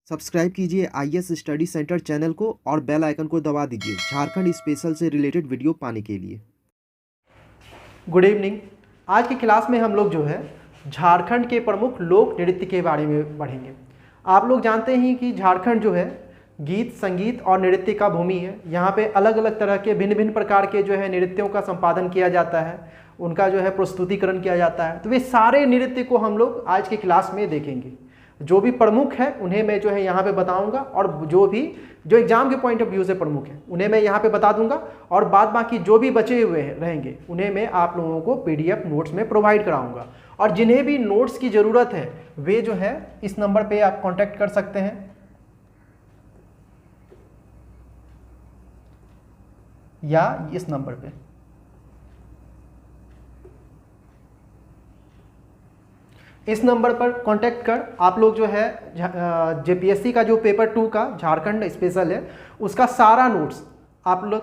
Subscribe कीजिए IAS study centre channel को और बेल आइकन को दबा दीजिए झारखंड स्पेशल से रिलेटेड वीडियो पाने के लिए। Good evening. आज की क्लास में हम लोग जो है झारखंड के प्रमुख लोक नृत्य के बारे में पढ़ेंगे। आप लोग जानते हैं कि झारखंड जो है गीत संगीत और नृत्य का भूमि है। यहाँ पे अलग अलग तरह के भिन्न भिन्न प्रकार के जो है नृत्यों का संपादन किया जाता है, उनका जो है प्रस्तुतिकरण किया जाता है। तो वे सारे नृत्य को हम लोग आज की क्लास में देखेंगे। जो भी प्रमुख है उन्हें मैं जो है यहाँ पे बताऊंगा और जो एग्जाम के पॉइंट ऑफ व्यू से प्रमुख है उन्हें मैं यहाँ पे बता दूंगा, और बाद बाकी जो भी बचे हुए रहेंगे उन्हें मैं आप लोगों को पीडीएफ नोट्स में प्रोवाइड कराऊंगा। और जिन्हें भी नोट्स की ज़रूरत है वे जो है इस नंबर पे आप कांटेक्ट कर सकते हैं या इस नंबर पे। इस नंबर पर कांटेक्ट कर आप लोग जो है जेपीएससी का जो पेपर 2 का झारखंड स्पेशल है उसका सारा नोट्स आप लोग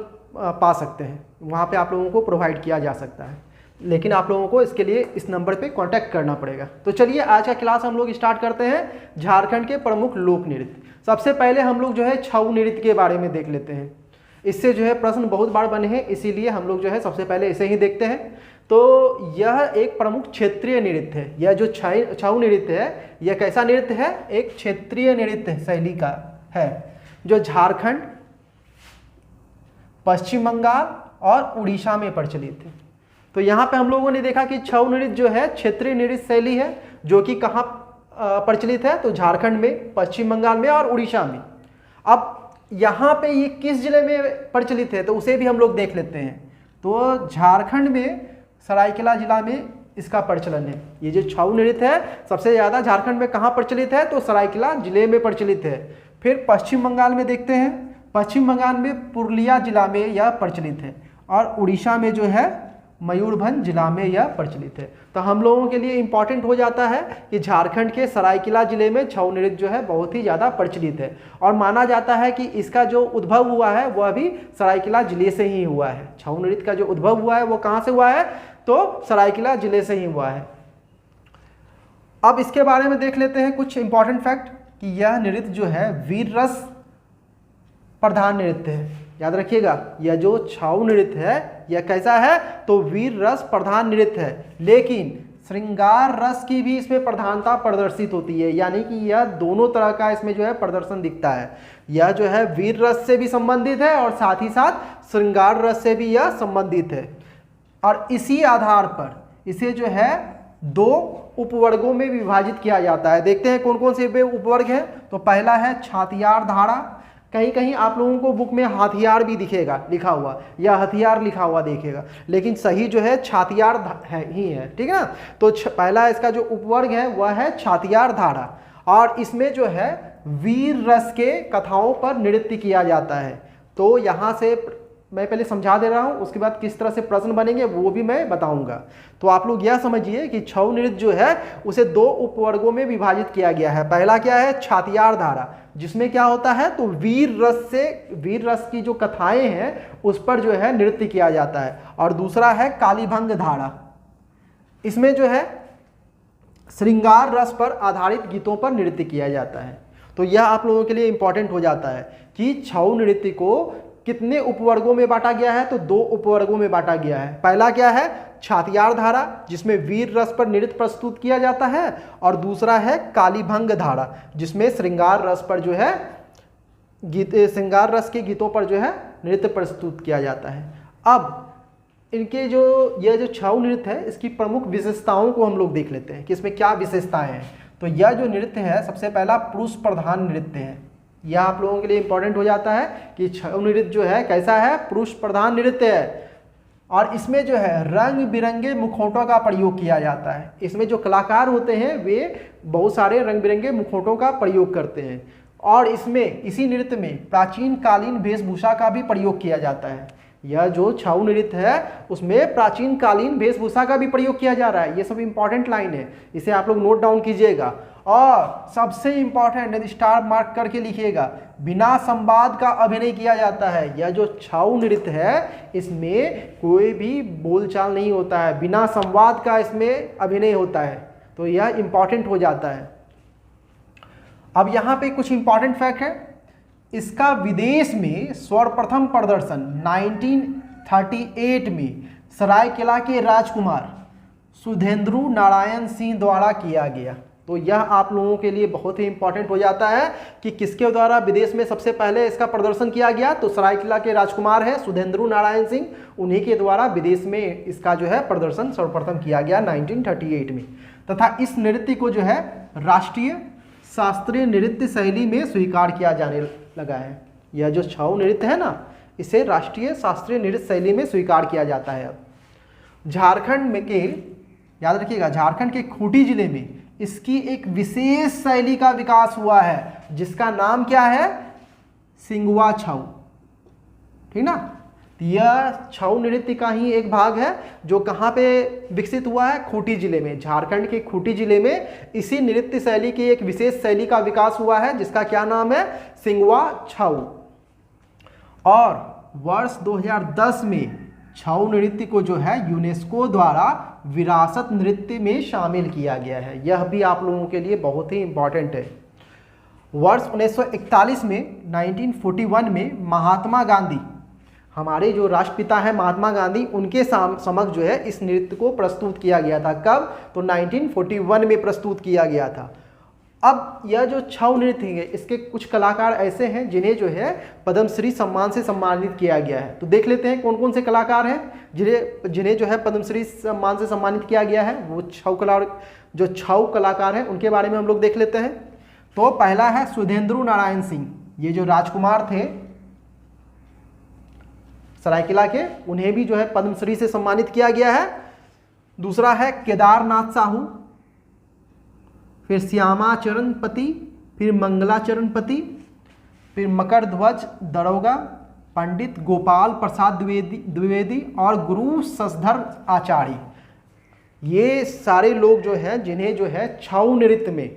पा सकते हैं। वहाँ पे आप लोगों को प्रोवाइड किया जा सकता है, लेकिन आप लोगों को इसके लिए इस नंबर पे कांटेक्ट करना पड़ेगा। तो चलिए आज का क्लास हम लोग स्टार्ट करते हैं। झारखंड के प्रमुख लोक नृत्य। सबसे पहले हम लोग जो है छऊ नृत्य के बारे में देख लेते हैं। इससे जो है प्रश्न बहुत बार बने हैं, इसीलिए हम लोग जो है सबसे पहले इसे ही देखते हैं। तो यह एक प्रमुख क्षेत्रीय नृत्य है। यह जो छऊ नृत्य है यह कैसा नृत्य है? एक क्षेत्रीय नृत्य शैली का है जो झारखंड, पश्चिम बंगाल और उड़ीसा में प्रचलित है। तो यहाँ पे हम लोगों ने देखा कि छऊ नृत्य जो है क्षेत्रीय नृत्य शैली है जो कि कहाँ प्रचलित है? तो झारखंड में, पश्चिम बंगाल में और उड़ीसा में। अब यहाँ पे ये किस जिले में प्रचलित है तो उसे भी हम लोग देख लेते हैं। तो झारखंड में सरायकेला जिला में इसका प्रचलन है। ये जो छऊ नृत्य है सबसे ज़्यादा झारखंड में कहाँ प्रचलित है? तो सरायकेला जिले में प्रचलित है। फिर पश्चिम बंगाल में देखते हैं, पश्चिम बंगाल में पुरुलिया जिला में यह प्रचलित है और उड़ीसा में जो है मयूरभंज जिला में यह प्रचलित है। तो हम लोगों के लिए इम्पॉर्टेंट हो जाता है कि झारखंड के सरायकेला जिले में छऊ नृत्य जो है बहुत ही ज़्यादा प्रचलित है और माना जाता है कि इसका जो उद्भव हुआ है वह भी सरायकेला जिले से ही हुआ है। छऊ नृत्य का जो उद्भव हुआ है वो कहाँ से हुआ है? तो सरायकेला जिले से ही हुआ है। अब इसके बारे में देख लेते हैं कुछ इंपॉर्टेंट फैक्ट कि यह नृत्य जो है वीर रस प्रधान नृत्य है। याद रखिएगा, यह जो छऊ नृत्य है यह कैसा है? तो वीर रस प्रधान नृत्य है, लेकिन श्रृंगार रस की भी इसमें प्रधानता प्रदर्शित होती है। यानी कि यह दोनों तरह का इसमें जो है प्रदर्शन दिखता है। यह जो है वीर रस से भी संबंधित है और साथ ही साथ श्रृंगार रस से भी यह संबंधित है। और इसी आधार पर इसे जो है 2 उपवर्गों में विभाजित किया जाता है। देखते हैं कौन कौन से वे उपवर्ग हैं। तो पहला है छातियार धारा। कहीं कहीं आप लोगों को बुक में हाथियार भी दिखेगा लिखा हुआ या हथियार लिखा हुआ दिखेगा, लेकिन सही जो है छातियार ही है। ठीक है ना? तो पहला इसका जो उपवर्ग है वह है छातियार धारा और इसमें जो है वीर रस के कथाओं पर नृत्य किया जाता है। तो यहाँ से मैं पहले समझा दे रहा हूँ, उसके बाद किस तरह से प्रश्न बनेंगे वो भी मैं बताऊंगा। तो आप लोग यह समझिए कि छऊ नृत्य जो है उसे 2 उपवर्गों में विभाजित किया गया है। पहला क्या है? छातियार धारा, जिसमें क्या होता है? तो वीर रस की जो कथाएं हैं उस पर जो है नृत्य किया जाता है। और दूसरा है कालीभंग धारा, इसमें जो है श्रृंगार रस पर आधारित गीतों पर नृत्य किया जाता है। तो यह आप लोगों के लिए इंपॉर्टेंट हो जाता है कि छऊ नृत्य को कितने उपवर्गों में बांटा गया है? तो 2 उपवर्गों में बांटा गया है। पहला क्या है? छातियार धारा, जिसमें वीर रस पर नृत्य प्रस्तुत किया जाता है, और दूसरा है कालीभंग धारा, जिसमें श्रृंगार रस पर जो है श्रृंगार रस के गीतों पर जो है नृत्य प्रस्तुत किया जाता है। अब इनके यह जो छऊ नृत्य है इसकी प्रमुख विशेषताओं को हम लोग देख लेते हैं कि इसमें क्या विशेषताएं हैं। तो यह जो नृत्य है सबसे पहला पुरुष प्रधान नृत्य है। यह आप लोगों के लिए इंपॉर्टेंट हो जाता है कि छऊ नृत्य जो है कैसा है? पुरुष प्रधान नृत्य है और इसमें जो है रंग बिरंगे मुखौटों का प्रयोग किया जाता है। इसमें जो कलाकार होते हैं वे बहुत सारे रंग बिरंगे मुखौटों का प्रयोग करते हैं और इसी नृत्य में प्राचीन कालीन वेशभूषा का भी प्रयोग किया जाता है। यह जो छऊ नृत्य है उसमें प्राचीन कालीन वेशभूषा का भी प्रयोग किया जा रहा है। ये सब इंपॉर्टेंट लाइन है, इसे आप लोग नोट डाउन कीजिएगा। और सबसे इंपॉर्टेंट स्टार मार्क करके लिखिएगा, बिना संवाद का अभिनय किया जाता है। यह जो छऊ नृत्य है इसमें कोई भी बोलचाल नहीं होता है, बिना संवाद का इसमें अभिनय होता है। तो यह इंपॉर्टेंट हो जाता है। अब यहाँ पे कुछ इंपॉर्टेंट फैक्ट है, इसका विदेश में सर्वप्रथम प्रदर्शन 1938 में सरायकेला के राजकुमार सुधेंद्रु नारायण सिंह द्वारा किया गया। तो यह आप लोगों के लिए बहुत ही इंपॉर्टेंट हो जाता है कि किसके द्वारा विदेश में सबसे पहले इसका प्रदर्शन किया गया। तो सरायकेला के राजकुमार है सुधेंद्रु नारायण सिंह, उन्हीं के द्वारा विदेश में इसका जो है प्रदर्शन सर्वप्रथम किया गया 1938 में। तथा इस नृत्य को जो है राष्ट्रीय शास्त्रीय नृत्य शैली में स्वीकार किया जाने लगा है। यह जो छऊ नृत्य है ना, इसे राष्ट्रीय शास्त्रीय नृत्य शैली में स्वीकार किया जाता है। अब झारखंड में के, याद रखिएगा, झारखंड के खूंटी जिले में इसकी एक विशेष शैली का विकास हुआ है, जिसका नाम क्या है, सिंगवा छऊ। ठीक ना, यह छऊ नृत्य का ही एक भाग है जो कहाँ पे विकसित हुआ है, खूंटी जिले में। झारखंड के खूंटी जिले में इसी नृत्य शैली की एक विशेष शैली का विकास हुआ है, जिसका क्या नाम है, सिंगवा छऊ। और वर्ष 2010 में छऊ नृत्य को जो है यूनेस्को द्वारा विरासत नृत्य में शामिल किया गया है। यह भी आप लोगों के लिए बहुत ही इंपॉर्टेंट है। वर्ष 1941 में 1941 में महात्मा गांधी, हमारे जो राष्ट्रपिता है महात्मा गांधी, उनके समक्ष जो है इस नृत्य को प्रस्तुत किया गया था। कब, तो 1941 में प्रस्तुत किया गया था। अब यह जो छऊ नृत्य है, इसके कुछ कलाकार ऐसे हैं जिन्हें जो है पद्मश्री सम्मान से सम्मानित किया गया है। तो देख लेते हैं कौन कौन से कलाकार हैं जिन्हें जो है पद्मश्री सम्मान से सम्मानित किया गया है। वो छऊ कलाकार हैं उनके बारे में हम लोग देख लेते हैं। तो पहला है सुधेंद्रु नारायण सिंह, ये जो राजकुमार थे सरायकेला के, उन्हें भी जो है पद्मश्री से सम्मानित किया गया है। दूसरा है केदारनाथ साहू, फिर श्यामा चरणपति, फिर मंगला चरणपति, फिर मकरध्वज दरोगा, पंडित गोपाल प्रसाद द्विवेदी और गुरु शशधर आचार्य। ये सारे लोग जो हैं जिन्हें जो है छऊ नृत्य में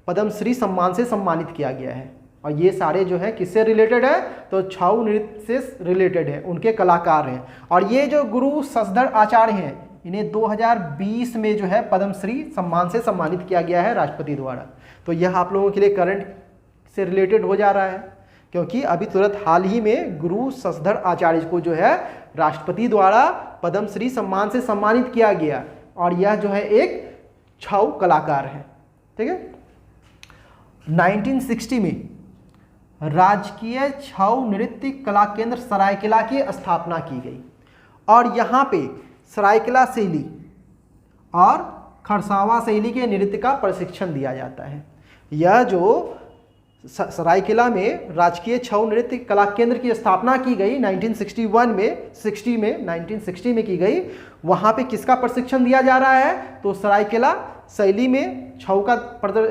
पद्मश्री सम्मान से सम्मानित किया गया है। और ये सारे जो है किससे रिलेटेड है, तो छऊ नृत्य से रिलेटेड है, उनके कलाकार हैं। और ये जो गुरु शशधर आचार्य हैं, इन्हें 2020 में जो है पद्मश्री सम्मान से सम्मानित किया गया है राष्ट्रपति द्वारा। तो यह आप लोगों के लिए करंट से रिलेटेड हो जा रहा है, क्योंकि अभी तुरंत हाल ही में गुरु शशधर आचार्य को जो है राष्ट्रपति द्वारा पद्मश्री सम्मान से सम्मानित किया गया, और यह जो है एक छऊ कलाकार है। ठीक है, 1960 में राजकीय छऊ नृत्य कला केंद्र सरायकेला की स्थापना की गई, और यहाँ पे सरायकेला शैली और खरसावा शैली के नृत्य का प्रशिक्षण दिया जाता है। यह जो सरायकेला में राजकीय छऊ नृत्य कला केंद्र की स्थापना की गई 1960 में की गई, वहाँ पे किसका प्रशिक्षण दिया जा रहा है, तो सरायकेला शैली में छऊ का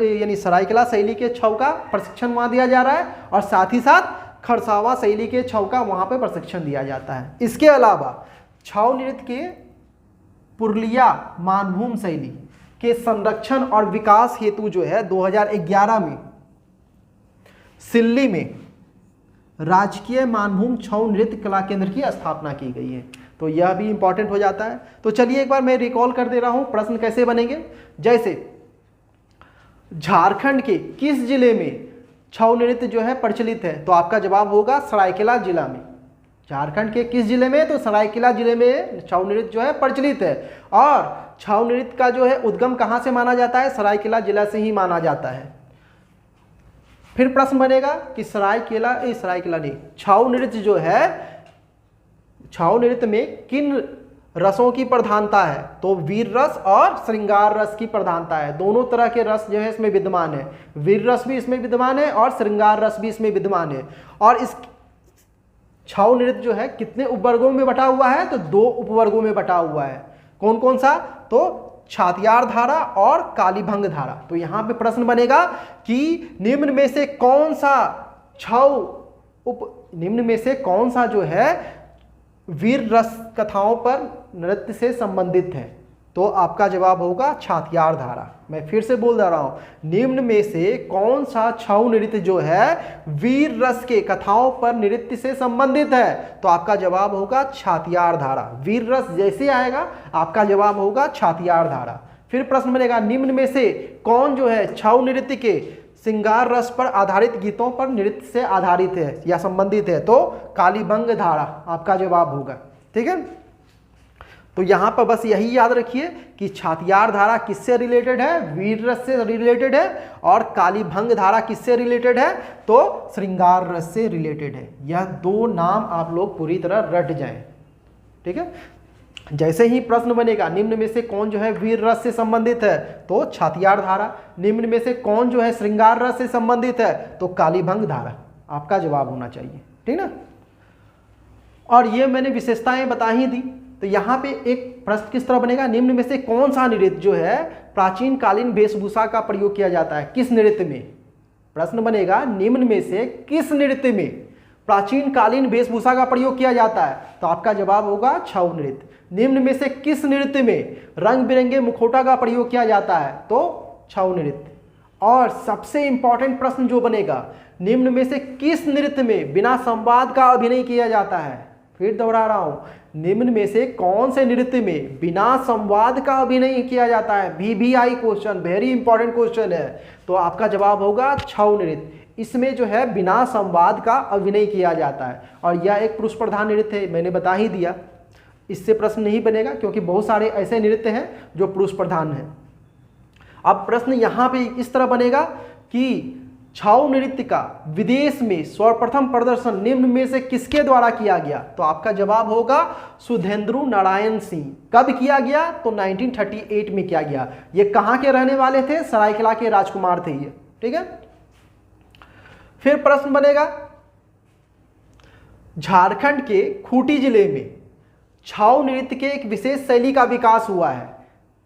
यानी सरायकेला शैली के छऊ का प्रशिक्षण वहाँ दिया जा रहा है, और साथ ही साथ खरसावा शैली के छऊ का वहाँ पे प्रशिक्षण दिया जाता है। इसके अलावा छऊ नृत्य के पुरुलिया मानभूम शैली के संरक्षण और विकास हेतु जो है 2011 में सिल्ली में राजकीय मानभूम छऊ नृत्य कला केंद्र की स्थापना की गई है। तो यह भी इंपॉर्टेंट हो जाता है। तो चलिए एक बार मैं रिकॉल कर दे रहा हूं, प्रश्न कैसे बनेंगे। जैसे झारखंड के किस जिले में छऊ नृत्य जो है प्रचलित है, तो आपका जवाब होगा सरायकेला जिला में। झारखंड के किस जिले में, तो सरायकेला जिले में छऊ नृत्य जो है प्रचलित है। और छऊ नृत्य का जो है उद्गम कहाँ से माना जाता है, सरायकेला जिला से ही माना जाता है। फिर प्रश्न बनेगा कि सरायकेला नहीं, छऊ नृत्य जो है, छऊ नृत्य में किन रसों की प्रधानता है, तो वीर रस और श्रृंगार रस की प्रधानता है। दोनों तरह के रस जो है इसमें विद्यमान है, वीर रस भी इसमें विद्यमान है और श्रृंगार रस भी इसमें विद्यमान है। और इस छऊ नृत्य जो है कितने उपवर्गों में बटा हुआ है, तो 2 उपवर्गों में बटा हुआ है। कौन कौन सा, तो छातियार धारा और कालीभंग धारा। तो यहाँ पे प्रश्न बनेगा कि निम्न में से कौन सा जो है वीर रस कथाओं पर नृत्य से संबंधित है, तो आपका जवाब होगा छातियार धारा। मैं फिर से बोल दे रहा हूं, निम्न में से कौन सा छऊ नृत्य जो है वीर रस के कथाओं पर नृत्य से संबंधित है, तो आपका जवाब होगा छातियार धारा। वीर रस जैसे आएगा आपका जवाब होगा छातियार धारा। फिर प्रश्न बनेगा, निम्न में से कौन जो है छऊ नृत्य श्रृंगार रस पर आधारित गीतों पर नृत्य से आधारित है या संबंधित है, तो कालीबंग धारा आपका जवाब होगा। ठीक है, तो यहां पर बस यही याद रखिए कि छातियार धारा किससे रिलेटेड है, वीर रस से रिलेटेड है, और कालीभंग धारा किससे रिलेटेड है, तो श्रृंगार रस से रिलेटेड है। यह दो नाम आप लोग पूरी तरह रट जाएं। ठीक है, जैसे ही प्रश्न बनेगा निम्न में से कौन जो है वीर रस से संबंधित है, तो छातियार धारा, निम्न में से कौन जो है श्रृंगार रस से संबंधित है, तो कालीभंग धारा आपका जवाब होना चाहिए। ठीक ना, और ये मैंने विशेषताएं बता ही दी। तो यहाँ पे एक प्रश्न किस तरह बनेगा, निम्न में से कौन सा नृत्य जो है प्राचीन कालीन वेशभूषा का प्रयोग किया जाता है, किस नृत्य में। प्रश्न बनेगा निम्न में से किस नृत्य में प्राचीन कालीन वेशभूषा का प्रयोग किया जाता है, तो आपका जवाब होगा छऊ नृत्य। निम्न में से किस नृत्य में रंग बिरंगे मुखौटा का प्रयोग किया जाता है, तो छऊ नृत्य। और सबसे इंपॉर्टेंट प्रश्न जो बनेगा, निम्न में से किस नृत्य में बिना संवाद का अभिनय किया जाता है। फिर दोहरा रहा हूं, निम्न में से कौन से नृत्य में बिना संवाद का अभिनय किया जाता है। VVI question, very important question है। तो आपका जवाब होगा छऊ नृत्य। इसमें जो है बिना संवाद का अभिनय किया जाता है, और यह एक पुरुष प्रधान नृत्य है, मैंने बता ही दिया। इससे प्रश्न नहीं बनेगा क्योंकि बहुत सारे ऐसे नृत्य हैं जो पुरुष प्रधान हैं। अब प्रश्न यहां पे इस तरह बनेगा कि छऊ नृत्य का विदेश में सर्वप्रथम प्रदर्शन निम्न में से किसके द्वारा किया गया, तो आपका जवाब होगा सुधेंद्र नारायण सिंह। कब किया गया, तो 1938 में किया गया। ये कहां के रहने वाले थे, सरायकेला के राजकुमार थे ये। ठीक है, फिर प्रश्न बनेगा झारखंड के खूंटी जिले में छऊ नृत्य के एक विशेष शैली का विकास हुआ है,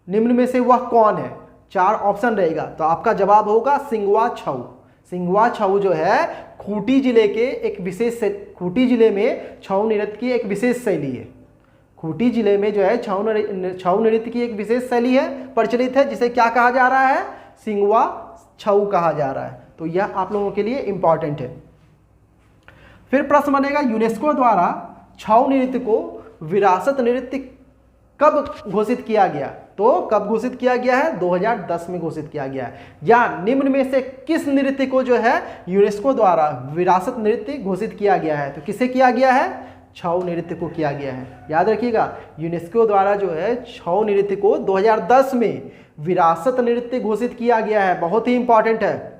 निम्न में से वह कौन है। 4 ऑप्शन रहेगा, तो आपका जवाब होगा सिंगवा छऊ। सिंगवा छऊ जो है खूंटी जिले के एक विशेष, खूंटी जिले में छऊ नृत्य की एक विशेष शैली है। खूंटी जिले में जो है छऊ नृत्य की एक विशेष शैली है, प्रचलित है, जिसे क्या कहा जा रहा है, सिंगवा छऊ कहा जा रहा है। तो यह आप लोगों के लिए इंपॉर्टेंट है। फिर प्रश्न बनेगा यूनेस्को द्वारा छऊ नृत्य को विरासत नृत्य कब घोषित किया गया, तो कब घोषित किया गया है, 2010 में घोषित किया गया है। या निम्न में से किस नृत्य को जो है यूनेस्को द्वारा विरासत नृत्य घोषित किया गया है, तो किसे किया गया है, छऊ नृत्य को किया गया है। याद रखिएगा, यूनेस्को द्वारा जो है छऊ नृत्य को 2010 में विरासत नृत्य घोषित किया गया है, बहुत ही इंपॉर्टेंट है।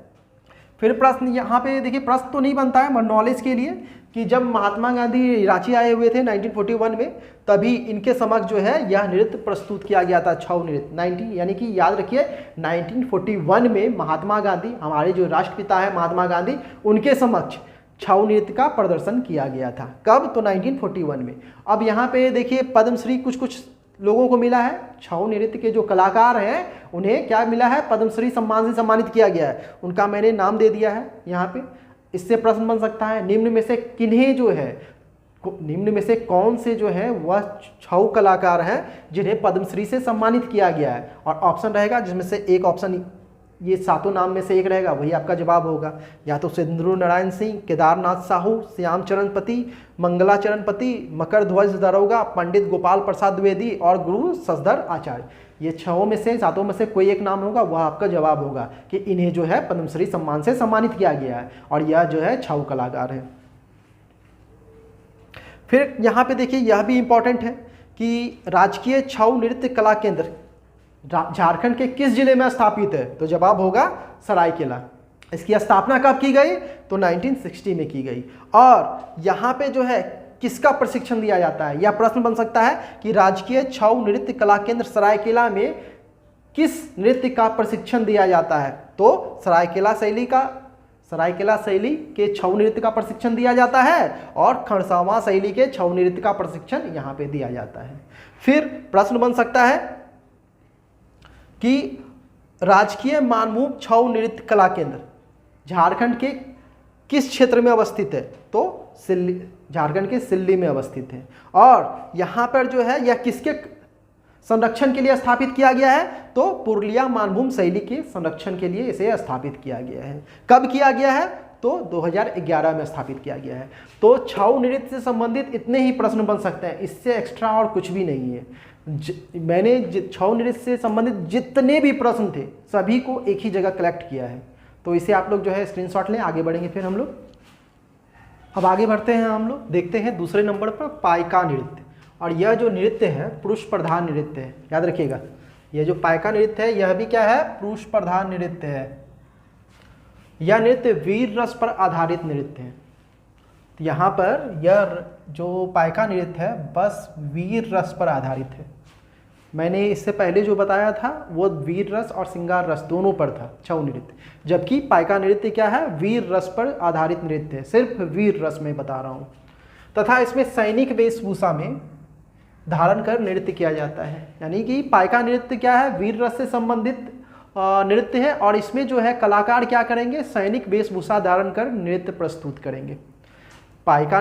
फिर प्रश्न यहाँ पे देखिए, प्रश्न तो नहीं बनता है, नॉलेज के लिए, कि जब महात्मा गांधी रांची आए हुए थे 1941 में, तभी इनके समक्ष जो है यह नृत्य प्रस्तुत किया गया था, छऊ नृत्य। यानी कि याद रखिए 1941 में महात्मा गांधी, हमारे जो राष्ट्रपिता है महात्मा गांधी, उनके समक्ष छऊ नृत्य का प्रदर्शन किया गया था। कब, तो 1941 में। अब यहाँ पे देखिए पद्मश्री कुछ लोगों को मिला है, छऊ नृत्य के जो कलाकार हैं उन्हें क्या मिला है, पद्मश्री सम्मान से सम्मानित किया गया है। उनका मैंने नाम दे दिया है यहाँ पे। इससे प्रश्न बन सकता है निम्न में से किन्हें जो है, निम्न में से कौन से जो है वह छऊ कलाकार हैं जिन्हें पद्मश्री से सम्मानित किया गया है। और ऑप्शन रहेगा जिसमें से एक ऑप्शन, ये 7 नाम में से एक रहेगा, वही आपका जवाब होगा। या तो सुधेंद्र नारायण सिंह, केदारनाथ साहू, श्याम चरण पति, मंगला चरण पति, मकर ध्वज दरोगा, पंडित गोपाल प्रसाद द्विवेदी और गुरु शशधर आचार्य। ये 6 में से 7 में से कोई एक नाम होगा, वह आपका जवाब होगा कि इन्हें जो है पद्मश्री सम्मान से सम्मानित किया गया है, और यह जो है छऊ कलाकार है। फिर यहाँ पे देखिए यह भी इंपॉर्टेंट है कि राजकीय छऊ नृत्य कला केंद्र झारखंड के किस जिले में स्थापित है, तो जवाब होगा सरायकेला। इसकी स्थापना कब की गई, तो 1960 में की गई। और यहाँ पे जो है किसका प्रशिक्षण दिया जाता है, यह प्रश्न बन सकता है कि राजकीय छऊ नृत्य कला केंद्र सरायकेला में किस नृत्य का प्रशिक्षण दिया जाता है, तो सरायकेला शैली के छऊ नृत्य का प्रशिक्षण दिया जाता है, और खड़सावा शैली के छऊ नृत्य का प्रशिक्षण यहाँ पे दिया जाता है। फिर प्रश्न बन सकता है कि राजकीय मानभूम छऊ नृत्य कला केंद्र झारखंड के किस क्षेत्र में अवस्थित है, तो झारखंड के सिल्ली में अवस्थित है। और यहाँ पर जो है यह किसके संरक्षण के लिए स्थापित किया गया है, तो पुरुलिया मानभूम शैली के संरक्षण के लिए इसे स्थापित किया गया है। कब किया गया है, तो 2011 में स्थापित किया गया है। तो छऊ नृत्य से संबंधित इतने ही प्रश्न बन सकते हैं, इससे एक्स्ट्रा और कुछ भी नहीं है। मैंने छऊ नृत्य से संबंधित जितने भी प्रश्न थे सभी को एक ही जगह कलेक्ट किया है। तो इसे आप लोग जो है स्क्रीनशॉट लें, आगे बढ़ेंगे फिर हम लोग। अब आगे बढ़ते हैं हम लोग, देखते हैं दूसरे नंबर पर पाइका नृत्य। और यह जो नृत्य है पुरुष प्रधान नृत्य है, याद रखिएगा। यह जो पाइका नृत्य है यह भी क्या है, पुरुष प्रधान नृत्य है। यह नृत्य वीर रस पर आधारित नृत्य है। तो यहाँ पर यह जो पाइका नृत्य है बस वीर रस पर आधारित है। मैंने इससे पहले जो बताया था वो वीर रस और श्रृंगार रस दोनों पर था छऊ नृत्य, जबकि पाइका नृत्य क्या है, वीर रस पर आधारित नृत्य है, सिर्फ वीर रस में बता रहा हूँ। तथा इसमें सैनिक वेशभूषा में धारण कर नृत्य किया जाता है। यानी कि पाइका नृत्य क्या है, वीर रस से संबंधित नृत्य है, और इसमें जो है कलाकार क्या करेंगे, सैनिक वेशभूषा धारण कर नृत्य प्रस्तुत करेंगे। पाइका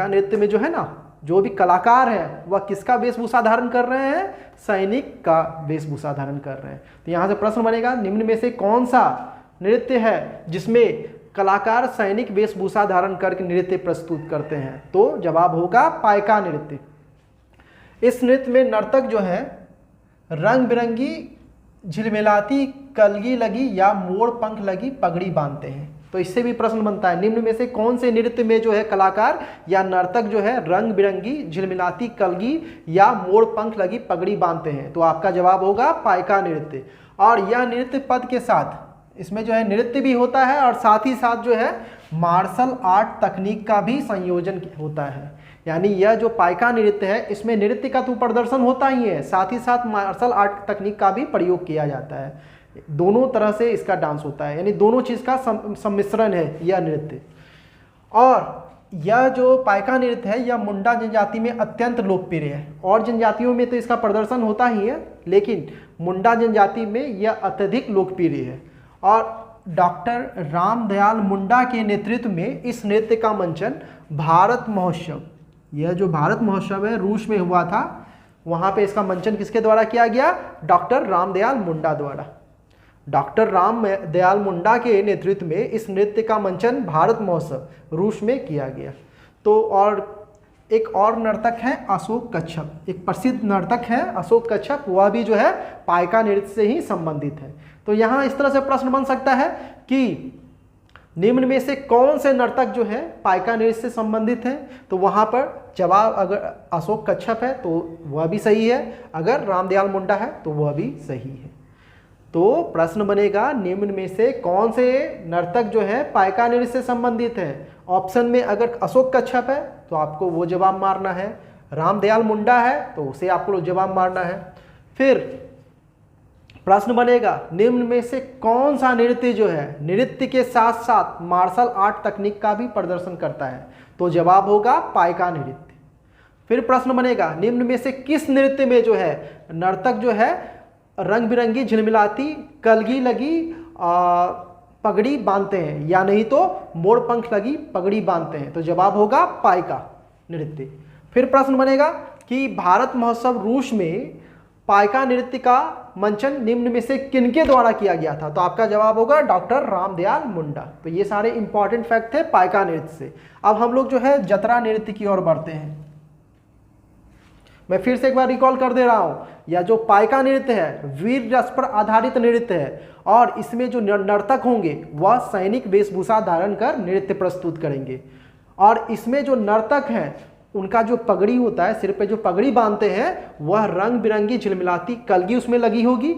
नृत्य में जो है ना, जो भी कलाकार है वह किसका वेशभूषा धारण कर रहे हैं, सैनिक का वेशभूषा धारण कर रहे हैं। तो यहाँ से प्रश्न बनेगा, निम्न में से कौन सा नृत्य है जिसमें कलाकार सैनिक वेशभूषा धारण करके नृत्य प्रस्तुत करते हैं? तो जवाब होगा पाइका नृत्य। इस नृत्य में नर्तक जो है रंग बिरंगी झिलमिलाती कलगी लगी या मोड़ पंख लगी पगड़ी बांधते हैं। तो इससे भी प्रश्न बनता है, निम्न में से कौन से नृत्य में जो है कलाकार या नर्तक जो है रंग बिरंगी झिलमिलाती कलगी या मोड़ पंख लगी पगड़ी बांधते हैं? तो आपका जवाब होगा पाइका नृत्य। और यह नृत्य पद के साथ, इसमें जो है नृत्य भी होता है और साथ ही साथ जो है मार्शल आर्ट तकनीक का भी संयोजन होता है। यानी यह जो पाइका नृत्य है इसमें नृत्य का तो प्रदर्शन होता ही है, साथ ही साथ मार्शल आर्ट तकनीक का भी प्रयोग किया जाता है। दोनों तरह से इसका डांस होता है, यानी दोनों चीज़ का सम्मिश्रण है यह नृत्य। और यह जो पाइका नृत्य है यह मुंडा जनजाति में अत्यंत लोकप्रिय है। और जनजातियों में तो इसका प्रदर्शन होता ही है, लेकिन मुंडा जनजाति में यह अत्यधिक लोकप्रिय है। और डॉक्टर रामदयाल मुंडा के नेतृत्व में इस नृत्य का मंचन भारत महोत्सव, यह जो भारत महोत्सव है रूस में हुआ था, वहाँ पे इसका मंचन किसके द्वारा किया गया, डॉक्टर रामदयाल मुंडा द्वारा। डॉक्टर रामदयाल मुंडा के नेतृत्व में इस नृत्य का मंचन भारत महोत्सव रूस में किया गया। तो और एक और नर्तक है अशोक कच्छप, एक प्रसिद्ध नर्तक है अशोक कच्छप, वह भी जो है पाइका नृत्य से ही संबंधित है। तो यहाँ इस तरह से प्रश्न बन सकता है कि निम्न में से कौन से नर्तक जो है पाइका नृत्य से संबंधित है? तो वहाँ पर जवाब अगर अशोक कच्छप है तो वह भी सही है, अगर रामदयाल मुंडा है तो वह भी सही है। तो प्रश्न बनेगा, निम्न में से कौन से नर्तक जो है पाइका नृत्य से संबंधित है? ऑप्शन में अगर अशोक कच्छप है तो आपको वो जवाब मारना है, रामदयाल मुंडा है तो उसे आपको जवाब मारना है। फिर प्रश्न बनेगा, निम्न में से कौन सा नृत्य जो है नृत्य के साथ साथ मार्शल आर्ट तकनीक का भी प्रदर्शन करता है? तो जवाब होगा पाइका नृत्य। फिर प्रश्न बनेगा, निम्न में से किस नृत्य में जो है नर्तक जो है रंग बिरंगी झिलमिलाती कलगी लगी पगड़ी बांधते हैं या नहीं तो मोड़ पंख लगी पगड़ी बांधते हैं? तो जवाब होगा पाइका नृत्य। फिर प्रश्न बनेगा कि भारत महोत्सव रूस में पाइका नृत्य का मंचन निम्न में से किनके द्वारा किया गया था? तो आपका जवाब होगा डॉक्टर रामदयाल मुंडा। तो ये सारे इंपॉर्टेंट फैक्ट थे पाइका नृत्य से। अब हम लोग जो है जतरा नृत्य की ओर बढ़ते हैं। मैं फिर से एक बार रिकॉल कर दे रहा हूँ, यह जो पाइका नृत्य है वीर रस पर आधारित नृत्य है, और इसमें जो नर्तक होंगे वह सैनिक वेशभूषा धारण कर नृत्य प्रस्तुत करेंगे। और इसमें जो नर्तक हैं उनका जो पगड़ी होता है, सिर पे जो पगड़ी बांधते हैं वह रंग बिरंगी झिलमिलाती कलगी उसमें लगी होगी,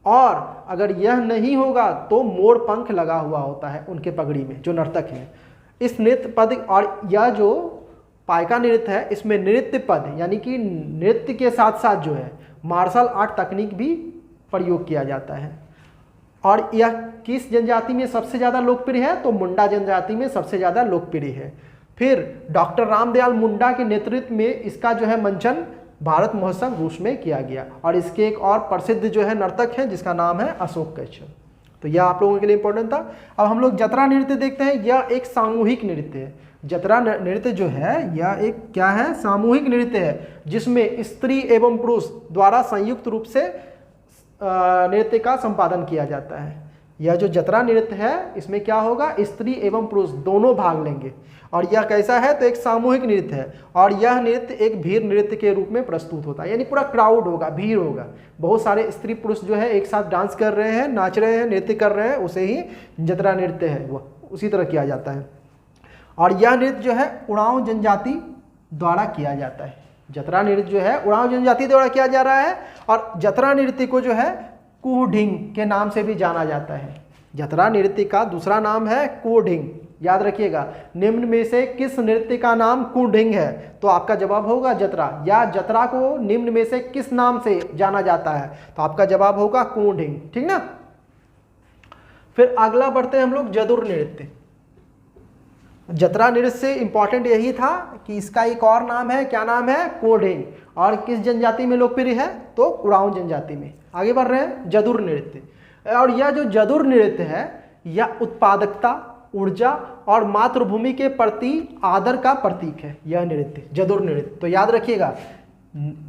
और अगर यह नहीं होगा तो मोड़ पंख लगा हुआ होता है उनके पगड़ी में जो नर्तक हैं। इस नृत्य पद और यह जो पाइका नृत्य है इसमें नृत्य पद यानी कि नृत्य के साथ साथ जो है मार्शल आर्ट तकनीक भी प्रयोग किया जाता है। और यह किस जनजाति में सबसे ज़्यादा लोकप्रिय है? तो मुंडा जनजाति में सबसे ज़्यादा लोकप्रिय है। फिर डॉक्टर रामदयाल मुंडा के नेतृत्व में इसका जो है मंचन भारत महोत्सव रूस में किया गया। और इसके एक और प्रसिद्ध जो है नर्तक है जिसका नाम है अशोक कच्छप। तो यह आप लोगों के लिए इंपॉर्टेंट था। अब हम लोग जतरा नृत्य देखते हैं। यह एक सामूहिक नृत्य है। जतरा नृत्य जो है यह एक क्या है, सामूहिक नृत्य है, जिसमें स्त्री एवं पुरुष द्वारा संयुक्त रूप से नृत्य का संपादन किया जाता है। यह जो जतरा नृत्य है इसमें क्या होगा, स्त्री एवं पुरुष दोनों भाग लेंगे। और यह कैसा है, तो एक सामूहिक नृत्य है और यह नृत्य एक भीड़ नृत्य के रूप में प्रस्तुत होता है, यानी पूरा क्राउड होगा, भीड़ होगा, बहुत सारे स्त्री पुरुष जो है एक साथ डांस कर रहे हैं, नाच रहे हैं, नृत्य कर रहे हैं, उसे ही जतरा नृत्य है, वह उसी तरह किया जाता है। और यह नृत्य जो है उड़ांव जनजाति द्वारा किया जाता है। जतरा नृत्य जो है उड़ांव जनजाति द्वारा किया जा रहा है और जतरा नृत्य को जो है कूढ़िंग के नाम से भी जाना जाता है। जतरा नृत्य का दूसरा नाम है कूढ़िंग, याद रखिएगा। निम्न में से किस नृत्य का नाम कूढ़िंग है, तो आपका जवाब होगा जतरा। या जतरा को निम्न में से किस नाम से जाना जाता है, तो आपका जवाब होगा कूढ़िंग, ठीक ना। फिर अगला बढ़ते हैं हम लोग जदुर नृत्य। जतरा नृत्य से इंपॉर्टेंट यही था कि इसका एक और नाम है, क्या नाम है, कूढ़िंग। और किस जनजाति में लोकप्रिय है, तो उड़ांव जनजाति में। आगे बढ़ रहे हैं जदुर नृत्य। और यह जो जदुर नृत्य है यह उत्पादकता, ऊर्जा और मातृभूमि के प्रति आदर का प्रतीक है, यह नृत्य जदुर नृत्य। तो याद रखिएगा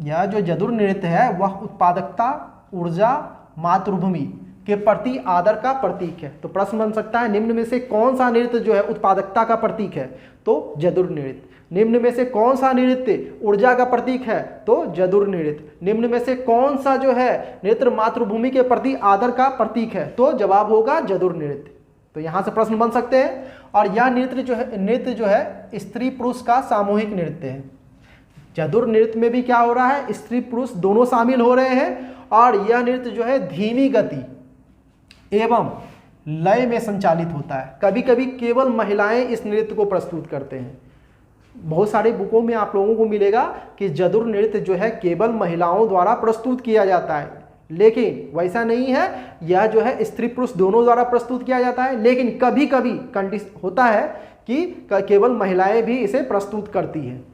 यह जो जदुर नृत्य है वह उत्पादकता, ऊर्जा, मातृभूमि के प्रति आदर का प्रतीक है। तो प्रश्न बन सकता है निम्न में से कौन सा नृत्य जो है उत्पादकता का प्रतीक है, तो जदुर नृत्य। निम्न में से कौन सा नृत्य ऊर्जा का प्रतीक है, तो जदुर नृत्य। निम्न में से कौन सा जो है नृत्य मातृभूमि के प्रति आदर का प्रतीक है, तो जवाब होगा जदुर नृत्य। तो यहां से प्रश्न बन सकते हैं। और यह नृत्य जो है स्त्री पुरुष का सामूहिक नृत्य है। जदुर नृत्य में भी क्या हो रहा है, स्त्री पुरुष दोनों शामिल हो रहे हैं और यह नृत्य जो है धीमी गति एवं लय में संचालित होता है। कभी कभी केवल महिलाएं इस नृत्य को प्रस्तुत करते हैं। बहुत सारे बुकों में आप लोगों को मिलेगा कि जदुर नृत्य जो है केवल महिलाओं द्वारा प्रस्तुत किया जाता है, लेकिन वैसा नहीं है। यह जो है स्त्री पुरुष दोनों द्वारा प्रस्तुत किया जाता है, लेकिन कभी कभी कंडीशन होता है कि केवल महिलाएं भी इसे प्रस्तुत करती हैं।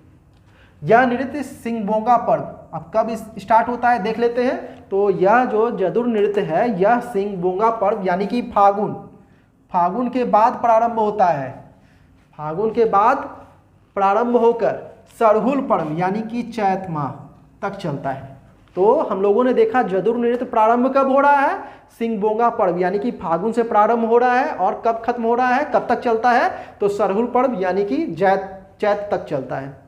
यह नृत्य सिंगबोंगा पर्व अब कब स्टार्ट होता है देख लेते हैं। तो यह जो जदुर नृत्य है यह सिंगबोंगा पर्व यानी कि फागुन के बाद प्रारंभ होता है। फागुन के बाद प्रारंभ होकर सरहुल पर्व यानी कि चैत माह तक चलता है। तो हम लोगों ने देखा जदुर नृत्य प्रारंभ कब हो रहा है, सिंगबोंगा पर्व यानी कि फागुन से प्रारंभ हो रहा है और कब खत्म हो रहा है, कब तक चलता है, तो सरहुल पर्व यानी कि चैत तक चलता है।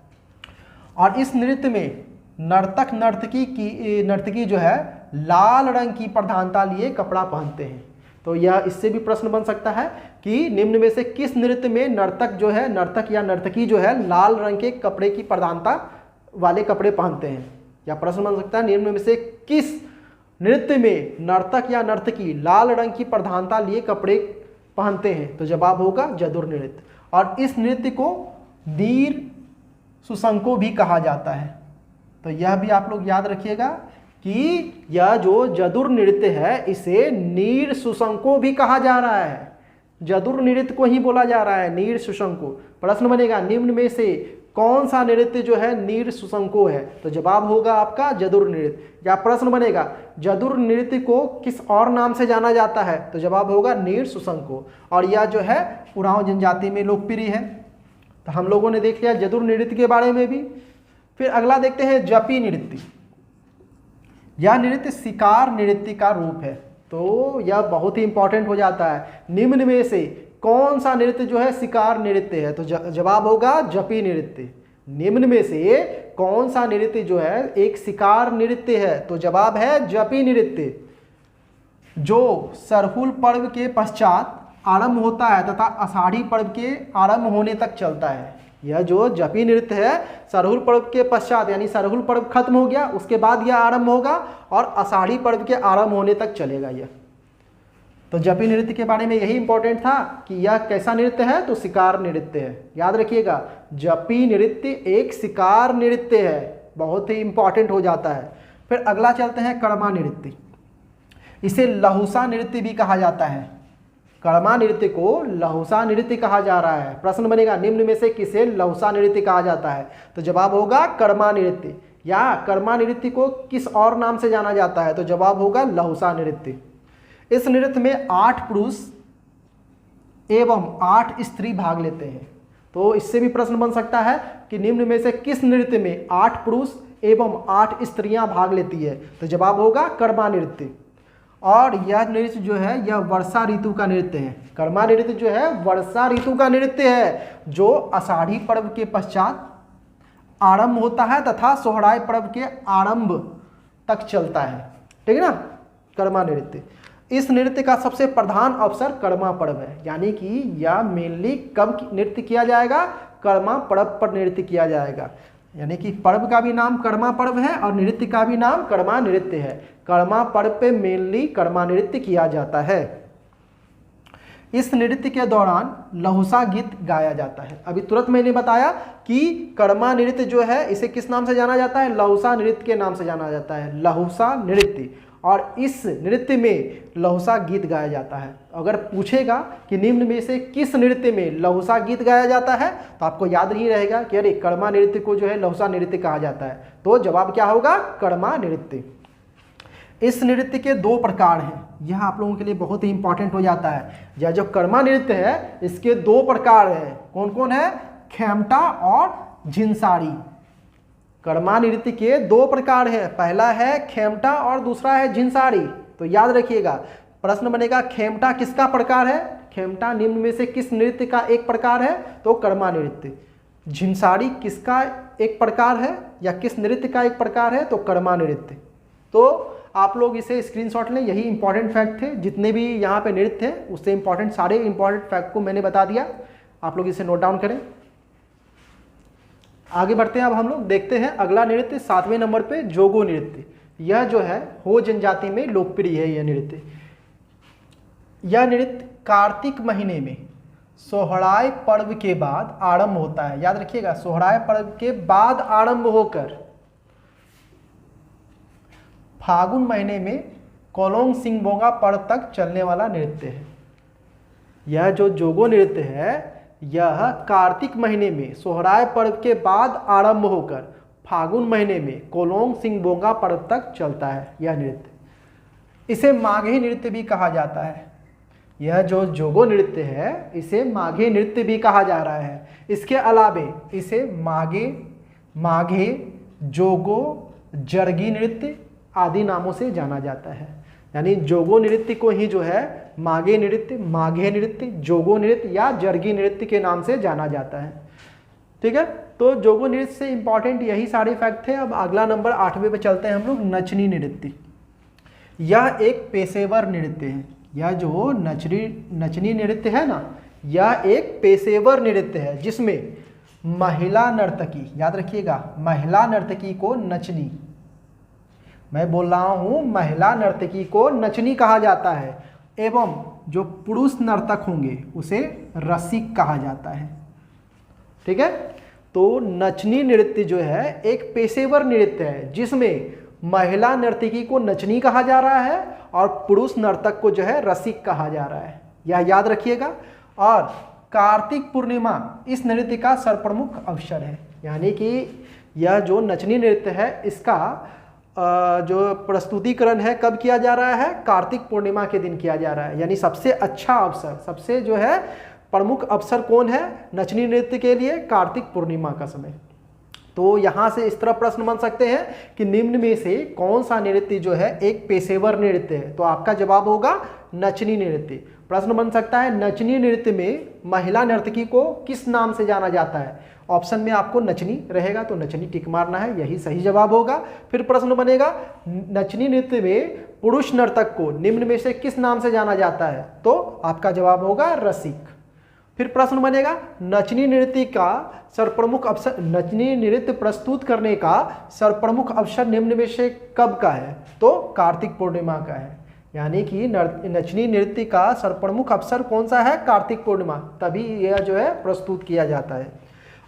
और इस नृत्य में नर्तकी जो है लाल रंग की प्रधानता लिए कपड़ा पहनते हैं। तो यह इससे भी प्रश्न बन सकता है कि निम्न में से किस नृत्य में नर्तक या नर्तकी जो है लाल रंग के कपड़े की प्रधानता वाले कपड़े पहनते हैं। या प्रश्न बन सकता है निम्न में से किस नृत्य में नर्तक या नर्तकी लाल रंग की प्रधानता लिए कपड़े पहनते हैं, तो जवाब होगा जदुर नृत्य। और इस नृत्य को नीर सुशंको भी कहा जाता है। तो यह भी आप लोग याद रखिएगा कि यह जो जदुर नृत्य है इसे नीर सुशंको भी कहा जा रहा है। जदुर नृत्य को ही बोला जा रहा है नीर सुशंको। प्रश्न बनेगा निम्न में से कौन सा नृत्य जो है नीर सुशंको है, तो जवाब होगा आपका जदुर नृत्य। या प्रश्न बनेगा जदुर नृत्य को किस और नाम से जाना जाता है, तो जवाब होगा नीर सुशंको। और यह जो है उरांव जनजाति में लोकप्रिय है। तो हम लोगों ने देख लिया जदुर नृत्य के बारे में भी। फिर अगला देखते हैं जपी नृत्य। यह नृत्य शिकार नृत्य का रूप है। तो यह बहुत ही इंपॉर्टेंट हो जाता है। निम्न में से कौन सा नृत्य जो है शिकार नृत्य है, तो जवाब होगा जपी नृत्य। निम्न में से कौन सा नृत्य जो है एक शिकार नृत्य है, तो जवाब है जपी नृत्य, जो सरहुल पर्व के पश्चात आरंभ होता है तथा आषाढ़ी पर्व के आरंभ होने तक चलता है। यह जो जपी नृत्य है सरहुल पर्व के पश्चात यानी सरहुल पर्व खत्म हो गया उसके बाद यह आरंभ होगा और आषाढ़ी पर्व के आरंभ होने तक चलेगा यह। तो जपी नृत्य के बारे में यही इंपॉर्टेंट था कि यह कैसा नृत्य है, तो शिकार नृत्य है। याद रखिएगा जपी नृत्य एक शिकार नृत्य है, बहुत ही इंपॉर्टेंट हो जाता है। फिर अगला चलते हैं कड़मा नृत्य। इसे लहुसा नृत्य भी कहा जाता है। कड़मा नृत्य को लहुसा नृत्य कहा जा रहा है। प्रश्न बनेगा निम्न में से किसे लहुसा नृत्य कहा जाता है, तो जवाब होगा कड़मा नृत्य। या कड़मा नृत्य को किस और नाम से जाना जाता है, तो जवाब होगा लहुसा नृत्य। इस नृत्य में 8 पुरुष एवं 8 स्त्री भाग लेते हैं। तो इससे भी प्रश्न बन सकता है कि निम्न में से किस नृत्य में 8 पुरुष एवं 8 स्त्रियां भाग लेती है, तो जवाब होगा कड़मा नृत्य। और यह नृत्य जो है यह वर्षा ऋतु का नृत्य है। कर्मा नृत्य जो है वर्षा ऋतु का नृत्य है जो आषाढ़ी पर्व के पश्चात आरंभ होता है तथा सोहराय पर्व के आरंभ तक चलता है। ठीक है ना, कर्मा नृत्य। इस नृत्य का सबसे प्रधान अवसर कर्मा पर्व है, यानी कि यह मेनली कब नृत्य किया जाएगा, कर्मा पर्व पर नृत्य किया जाएगा। यानी कि पर्व का भी नाम कर्मा पर्व है और नृत्य का भी नाम कर्मा नृत्य है। कर्मा पर्व पे मेनली कर्मा नृत्य किया जाता है। इस नृत्य के दौरान लहुसा गीत गाया जाता है। अभी तुरंत मैंने बताया कि कर्मा नृत्य जो है इसे किस नाम से जाना जाता है, लहुसा नृत्य के नाम से जाना जाता है, लहुसा नृत्य। और इस नृत्य में लहुसा गीत गाया जाता है। अगर पूछेगा कि निम्न में से किस नृत्य में लहुसा गीत गाया जाता है तो आपको याद नहीं रहेगा कि अरे कर्मा नृत्य को जो है लहुसा नृत्य कहा जाता है, तो जवाब क्या होगा, कर्मा नृत्य। इस नृत्य के दो प्रकार हैं, यह आप लोगों के लिए बहुत ही इंपॉर्टेंट हो जाता है। यह जो कर्मा नृत्य है इसके दो प्रकार हैं, कौन कौन है, खेमटा और झिंसारी। कर्मा नृत्य के दो प्रकार हैं, पहला है खेमटा और दूसरा है झिंसारी। तो याद रखिएगा, प्रश्न बनेगा खेमटा किसका प्रकार है, खेमटा निम्न में से किस नृत्य का एक प्रकार है, तो कर्मा नृत्य। झिंसारी किसका एक प्रकार है या किस नृत्य का एक प्रकार है, तो कर्मा नृत्य। तो आप लोग इसे स्क्रीनशॉट लें, यही इंपॉर्टेंट फैक्ट थे। जितने भी यहाँ पे नृत्य थे उससे इंपॉर्टेंट सारे इंपॉर्टेंट फैक्ट को मैंने बता दिया, आप लोग इसे नोट डाउन करें। आगे बढ़ते हैं, अब हम लोग देखते हैं अगला नृत्य 7वें नंबर पे जोगो नृत्य। यह जो है हो जनजाति में लोकप्रिय है। यह नृत्य कार्तिक महीने में सोहराय पर्व के बाद आरंभ होता है। याद रखिएगा, सोहराय पर्व के बाद आरंभ होकर फागुन महीने में कोलोंग सिंगबोंगा पर्व तक चलने वाला नृत्य है। यह जो जोगो नृत्य है यह कार्तिक महीने में सोहराय पर्व के बाद आरंभ होकर फागुन महीने में कोलोंग सिंगबोंगा पर्व तक चलता है। यह नृत्य इसे माघी नृत्य भी कहा जाता है। यह जो जोगो नृत्य है इसे माघी नृत्य भी कहा जा रहा है। इसके अलावे इसे माघे, जोगो, जरगी नृत्य आदि नामों से जाना जाता है। यानी जोगो नृत्य को ही जो है माघे नृत्य, जोगो नृत्य या जरगी नृत्य के नाम से जाना जाता है। ठीक है, तो जोगो नृत्य से इंपॉर्टेंट यही सारे फैक्ट थे। अब अगला नंबर 8वें पे चलते हैं हम लोग, नचनी नृत्य। यह एक पेशेवर नृत्य है। यह जो नचनी नृत्य है ना, यह एक पेशेवर नृत्य है जिसमें महिला नर्तकी, याद रखिएगा महिला नर्तकी को नचनी, मैं बोल रहा हूं महिला नर्तकी को नचनी कहा जाता है, एवं जो पुरुष नर्तक होंगे उसे रसिक कहा जाता है। ठीक है, तो नचनी नृत्य जो है एक पेशेवर नृत्य है जिसमें महिला नर्तकी को नचनी कहा जा रहा है और पुरुष नर्तक को जो है रसिक कहा जा रहा है, यह याद रखिएगा। और कार्तिक पूर्णिमा इस नृत्य का सर्वप्रमुख अवसर है। यानी कि यह जो नचनी नृत्य है इसका जो प्रस्तुतिकरण है कब किया जा रहा है, कार्तिक पूर्णिमा के दिन किया जा रहा है। यानी सबसे अच्छा अवसर, सबसे जो है प्रमुख अवसर कौन है नचनी नृत्य के लिए, कार्तिक पूर्णिमा का समय। तो यहाँ से इस तरह प्रश्न बन सकते हैं कि निम्न में से कौन सा नृत्य जो है एक पेशेवर नृत्य है, तो आपका जवाब होगा नचनी नृत्य। प्रश्न बन सकता है नचनी नृत्य में महिला नर्तकी को किस नाम से जाना जाता है, ऑप्शन में आपको नचनी रहेगा तो नचनी टिक मारना है, यही सही जवाब होगा। फिर प्रश्न बनेगा नचनी नृत्य में पुरुष नर्तक को निम्न में से किस नाम से जाना जाता है, तो आपका जवाब होगा रसिक। फिर प्रश्न बनेगा नचनी नृत्य का सर्वप्रमुख अवसर, नचनी नृत्य प्रस्तुत करने का सर्वप्रमुख अवसर निम्न में से कब का है, तो कार्तिक पूर्णिमा का है। यानी कि नचनी नृत्य का सर्वप्रमुख अवसर कौन सा है, कार्तिक पूर्णिमा, तभी यह जो है प्रस्तुत किया जाता है।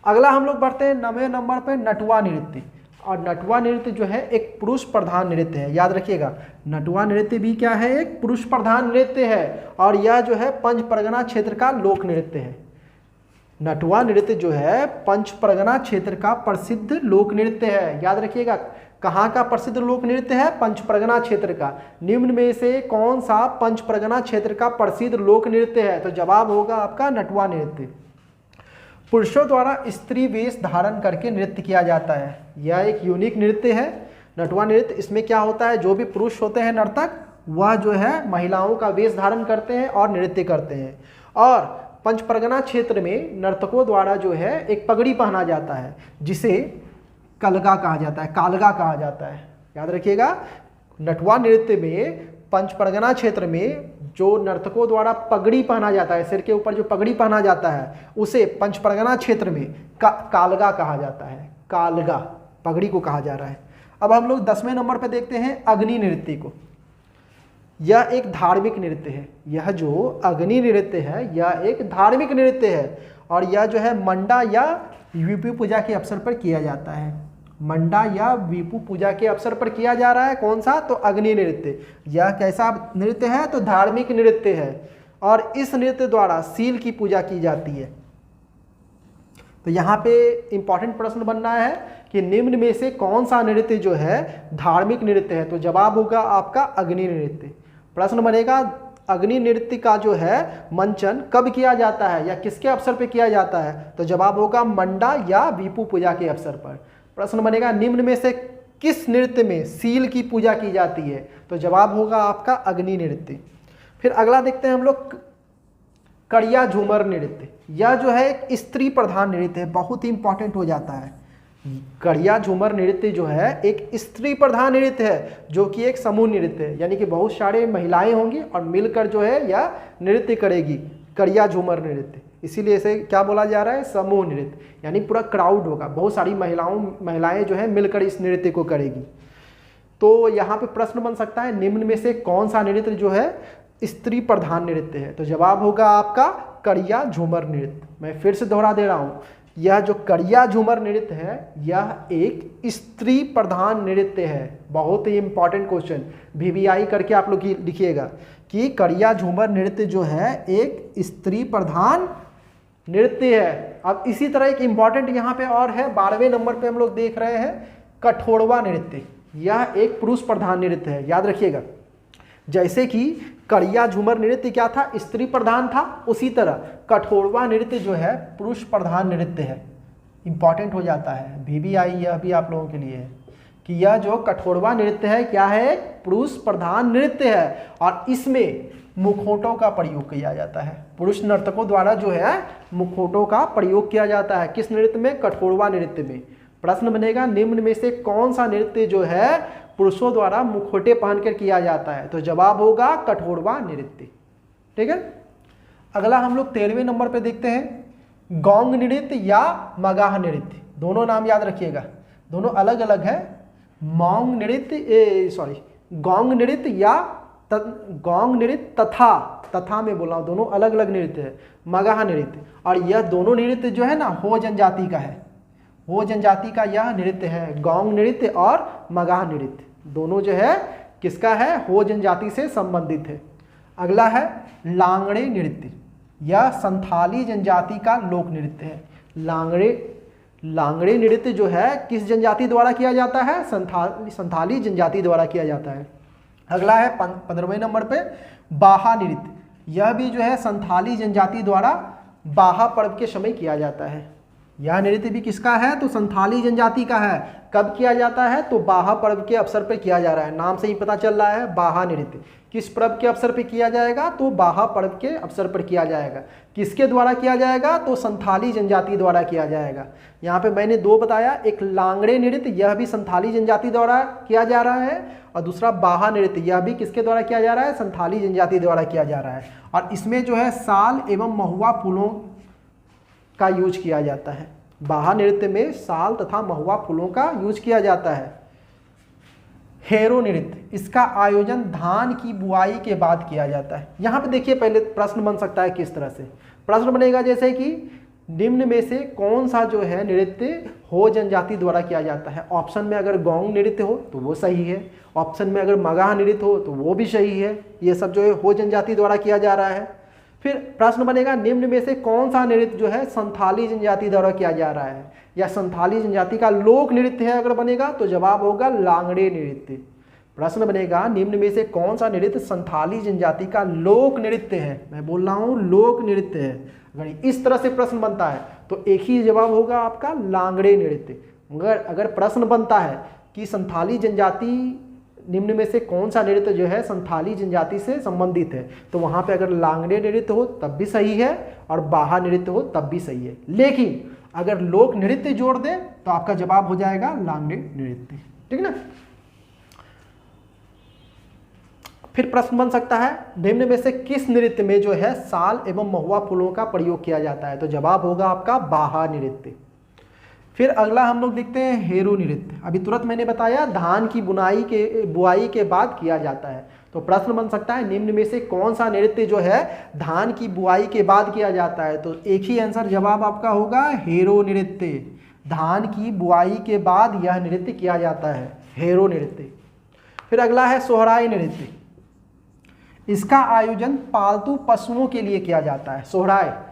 अगला हम लोग बढ़ते हैं 9वें नंबर पे नटुआ नृत्य। और नटुआ नृत्य जो है एक पुरुष प्रधान नृत्य है। याद रखिएगा नटुआ नृत्य भी क्या है, एक पुरुष प्रधान नृत्य है और यह जो है पंच परगना क्षेत्र का लोक नृत्य है। नटुआ नृत्य जो है पंच परगना क्षेत्र का प्रसिद्ध लोक नृत्य है। याद रखिएगा कहाँ का प्रसिद्ध लोक नृत्य है, पंच परगना क्षेत्र का। निम्न में से कौन सा पंच परगना क्षेत्र का प्रसिद्ध लोक नृत्य है, तो जवाब होगा आपका नटुआ नृत्य। पुरुषों द्वारा स्त्री वेश धारण करके नृत्य किया जाता है। यह एक यूनिक नृत्य है नटुआ नृत्य। इसमें क्या होता है, जो भी पुरुष होते हैं नर्तक वह जो है महिलाओं का वेश धारण करते हैं और नृत्य करते हैं। और पंच परगना क्षेत्र में नर्तकों द्वारा जो है एक पगड़ी पहना जाता है जिसे कलगा कहा जाता है, कालगा कहा जाता है। याद रखिएगा, नटवा नृत्य में पंच परगना क्षेत्र में जो नर्तकों द्वारा पगड़ी पहना जाता है, सिर के ऊपर जो पगड़ी पहना जाता है, उसे पंच परगना क्षेत्र में कालगा कहा जाता है। कालगा पगड़ी को कहा जा रहा है। अब हम लोग 10वें नंबर पर देखते हैं अग्नि नृत्य को। यह एक धार्मिक नृत्य है। यह जो अग्नि नृत्य है यह एक धार्मिक नृत्य है और यह जो है मंडा या विपु पूजा के अवसर पर किया जाता है। मंडा या विपु पूजा के अवसर पर किया जा रहा है। कौन सा? तो अग्नि नृत्य। यह कैसा नृत्य है? तो धार्मिक नृत्य है और इस नृत्य द्वारा सील की पूजा की जाती है। तो यहाँ पे इंपॉर्टेंट प्रश्न बन रहा है कि निम्न में से कौन सा नृत्य जो है धार्मिक नृत्य है? तो जवाब होगा आपका अग्नि नृत्य। प्रश्न बनेगा अग्नि नृत्य का जो है मंचन कब किया जाता है या किसके अवसर पर किया जाता है? तो जवाब होगा मंडा या विपु पूजा के अवसर पर। प्रश्न बनेगा निम्न में से किस नृत्य में सील की पूजा की जाती है? तो जवाब होगा आपका अग्नि नृत्य। फिर अगला देखते हैं हम लोग कड़िया झूमर नृत्य। यह जो है एक स्त्री प्रधान नृत्य है, बहुत ही इंपॉर्टेंट हो जाता है। कड़िया झूमर नृत्य जो है एक स्त्री प्रधान नृत्य है जो कि एक समूह नृत्य है, यानी कि बहुत सारे महिलाएं होंगी और मिलकर जो है यह नृत्य करेगी, कड़िया झूमर नृत्य। इसीलिए इसे क्या बोला जा रहा है? समूह नृत्य, यानी पूरा क्राउड होगा, बहुत सारी महिलाएं जो है मिलकर इस नृत्य को करेगी। तो यहाँ पे प्रश्न बन सकता है निम्न में से कौन सा नृत्य जो है स्त्री प्रधान नृत्य है? तो जवाब होगा आपका कड़िया झूमर नृत्य। मैं फिर से दोहरा दे रहा हूँ, यह जो कड़िया झूमर नृत्य है यह एक स्त्री प्रधान नृत्य है। बहुत ही इंपॉर्टेंट क्वेश्चन VVI करके आप लोग लिखिएगा कि कड़िया झूमर नृत्य जो है एक स्त्री प्रधान नृत्य है। अब इसी तरह एक इंपॉर्टेंट यहाँ पे और है, 12वें नंबर पे हम लोग देख रहे हैं कठोरवा नृत्य। यह एक पुरुष प्रधान नृत्य है। याद रखिएगा, जैसे कि कड़िया झूमर नृत्य क्या था? स्त्री प्रधान था, उसी तरह कठोरवा नृत्य जो है पुरुष प्रधान नृत्य है। इंपॉर्टेंट हो जाता है VVI, यह भी आप लोगों के लिए है कि यह जो कठोरवा नृत्य है क्या है? पुरुष प्रधान नृत्य है और इसमें मुखौटों का प्रयोग किया जाता है। पुरुष नर्तकों द्वारा जो है मुखौटों का प्रयोग किया जाता है। किस नृत्य में? कठोरवा नृत्य में। प्रश्न बनेगा निम्न में से कौन सा नृत्य जो है पुरुषों द्वारा मुखौटे पहनकर किया जाता है? तो जवाब होगा कठोरवा नृत्य। ठीक है, अगला हम लोग 13वें नंबर पे देखते हैं गौंग नृत्य या मगाह नृत्य। दोनों नाम याद रखिएगा, दोनों अलग अलग है। गौंग नृत्य या गौंग नृत्य तथा में बोला हूँ, दोनों अलग अलग नृत्य है। मगाह नृत्य, और यह दोनों नृत्य जो है ना हो जनजाति का है। हो जनजाति का यह नृत्य है, गौंग नृत्य और मगाह नृत्य दोनों जो है किसका है? हो जनजाति से संबंधित है। अगला है लांगड़े नृत्य। यह संथाली जनजाति का लोक नृत्य है। लांगड़े नृत्य जो है किस जनजाति द्वारा किया जाता है? संथाली जनजाति द्वारा किया जाता है। अगला है 15वें नंबर पे बाहा नृत्य। यह भी जो है संथाली जनजाति द्वारा बाहा पर्व के समय किया जाता है। यह नृत्य भी किसका है? तो संथाली जनजाति का है। कब किया जाता है? तो बाहा पर्व के अवसर पर किया जा रहा है। नाम से ही पता चल रहा है बाहा नृत्य। किस पर्व के अवसर पर किया जाएगा? तो बाहा पर्व के अवसर पर किया जाएगा। किसके द्वारा किया जाएगा? तो संथाली जनजाति द्वारा किया जाएगा। यहाँ पे मैंने दो बताया, एक लांगड़े नृत्य, यह भी संथाली जनजाति द्वारा किया जा रहा है, और दूसरा बाहा नृत्य, यह भी किसके द्वारा किया जा रहा है? संथाली जनजाति द्वारा किया जा रहा है। और इसमें जो है साल एवं महुआ फूलों का यूज किया जाता है। बाहा नृत्य में साल तथा महुआ फूलों का यूज किया जाता है। हेरो नृत्य, इसका आयोजन धान की बुआई के बाद किया जाता है। यहाँ पे देखिए, पहले प्रश्न बन सकता है किस तरह से। प्रश्न बनेगा जैसे कि निम्न में से कौन सा जो है नृत्य हो जनजाति द्वारा किया जाता है? ऑप्शन में अगर गौंग नृत्य हो तो वो सही है, ऑप्शन में अगर मगाह नृत्य हो तो वो भी सही है। ये सब जो है हो जनजाति द्वारा किया जा रहा है। फिर प्रश्न बनेगा निम्न में से कौन सा नृत्य जो है संथाली जनजाति द्वारा किया जा रहा है या संथाली जनजाति का लोक नृत्य है? अगर बनेगा तो जवाब होगा लांगड़े नृत्य। प्रश्न बनेगा निम्न में से कौन सा नृत्य संथाली जनजाति का लोक नृत्य है? मैं बोल रहा हूँ लोक नृत्य है। अगर इस तरह से प्रश्न बनता है तो एक ही जवाब होगा आपका लांगड़े नृत्य। अगर प्रश्न बनता है कि संथाली जनजाति निम्न में से कौन सा नृत्य जो है संथाली जनजाति से संबंधित है? तो वहाँ पे अगर लांगड़े नृत्य हो तब भी सही है और बाहा नृत्य हो तब भी सही है। लेकिन अगर लोक नृत्य जोड़ दें तो आपका जवाब हो जाएगा लांगड़े नृत्य। ठीक ना। फिर प्रश्न बन सकता है निम्न में से किस नृत्य में जो है साल एवं महुआ फूलों का प्रयोग किया जाता है? तो जवाब होगा आपका बाहा नृत्य। फिर अगला हम लोग देखते हैं हेरो नृत्य। अभी तुरंत मैंने बताया धान की बुआई के बाद किया जाता है। तो प्रश्न बन सकता है निम्न में से कौन सा नृत्य जो है धान की बुआई के बाद किया जाता है? तो एक ही आंसर जवाब आपका होगा हेरो नृत्य। धान की बुआई के बाद यह नृत्य किया जाता है, हेरो नृत्य। फिर अगला है सोहराई नृत्य। इसका आयोजन पालतू पशुओं के लिए किया जाता है।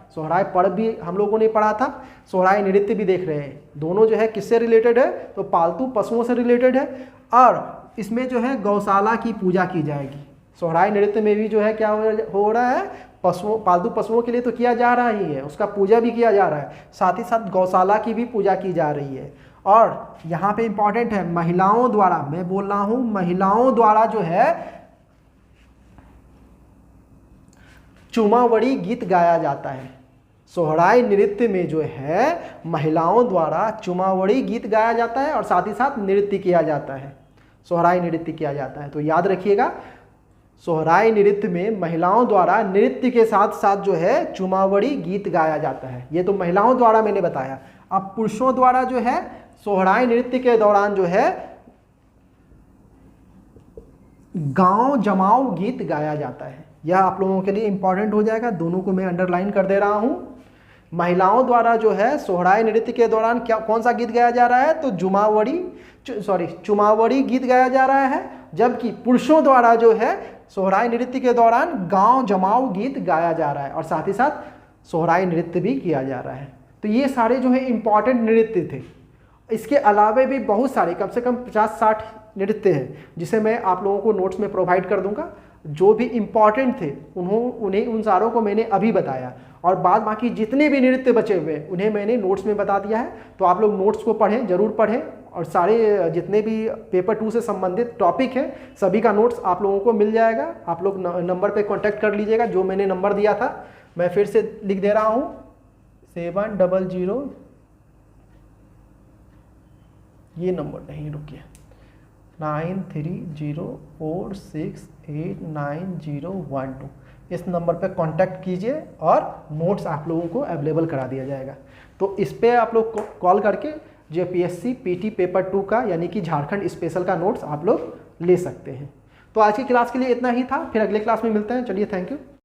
सोहराई पर्व भी हम लोगों ने पढ़ा था, सोहराई नृत्य भी देख रहे हैं। दोनों जो है किससे रिलेटेड है? तो पालतू पशुओं से रिलेटेड है और इसमें जो है गौशाला की पूजा की जाएगी। सोहराई नृत्य में भी जो है क्या हो रहा है? पालतू पशुओं के लिए तो किया जा रहा ही है, उसका पूजा भी किया जा रहा है, साथ ही साथ गौशाला की भी पूजा की जा रही है। और यहाँ पे इंपॉर्टेंट है महिलाओं द्वारा, मैं बोल रहा हूँ महिलाओं द्वारा जो है चुमावड़ी गीत गाया जाता है। सोहराई नृत्य में जो है महिलाओं द्वारा चुमावड़ी गीत गाया जाता है और साथ ही साथ नृत्य किया जाता है, सोहराई नृत्य किया जाता है। तो याद रखिएगा सोहराई नृत्य में महिलाओं द्वारा नृत्य के साथ साथ जो है चुमावड़ी गीत गाया जाता है। ये तो महिलाओं द्वारा मैंने बताया। अब पुरुषों द्वारा जो है सोहराई नृत्य के दौरान जो है गांव जमाव गीत गाया जाता है। यह आप लोगों के लिए इंपॉर्टेंट हो जाएगा, दोनों को मैं अंडरलाइन कर दे रहा हूं। महिलाओं द्वारा जो है सोहराई नृत्य के दौरान कौन सा गीत गाया जा रहा है? तो चुमावड़ी गीत गाया जा रहा है। जबकि पुरुषों द्वारा जो है सोहराई नृत्य के दौरान गांव जमाव गीत गाया जा रहा है और साथ ही साथ सोहराई नृत्य भी किया जा रहा है। तो ये सारे जो है इंपॉर्टेंट नृत्य थे। इसके अलावा भी बहुत सारे कम से कम 50-60 नृत्य हैं जिसे मैं आप लोगों को नोट्स में प्रोवाइड कर दूंगा। जो भी इम्पॉर्टेंट थे उन सारों को मैंने अभी बताया और बाद बाकी जितने भी नृत्य बचे हुए उन्हें मैंने नोट्स में बता दिया है। तो आप लोग नोट्स को पढ़ें, जरूर पढ़ें और सारे जितने भी पेपर 2 से संबंधित टॉपिक हैं सभी का नोट्स आप लोगों को मिल जाएगा। आप लोग नंबर पे कांटेक्ट कर लीजिएगा जो मैंने नंबर दिया था, मैं फिर से लिख दे रहा हूँ 700, ये नंबर नहीं, रुकिए, 9304689012 इस नंबर पे कांटेक्ट कीजिए और नोट्स आप लोगों को अवेलेबल करा दिया जाएगा। तो इस पे आप लोग कॉल करके जेपीएससी पीटी पेपर 2 का यानी कि झारखंड स्पेशल का नोट्स आप लोग ले सकते हैं। तो आज की क्लास के लिए इतना ही था, फिर अगले क्लास में मिलते हैं। चलिए, थैंक यू।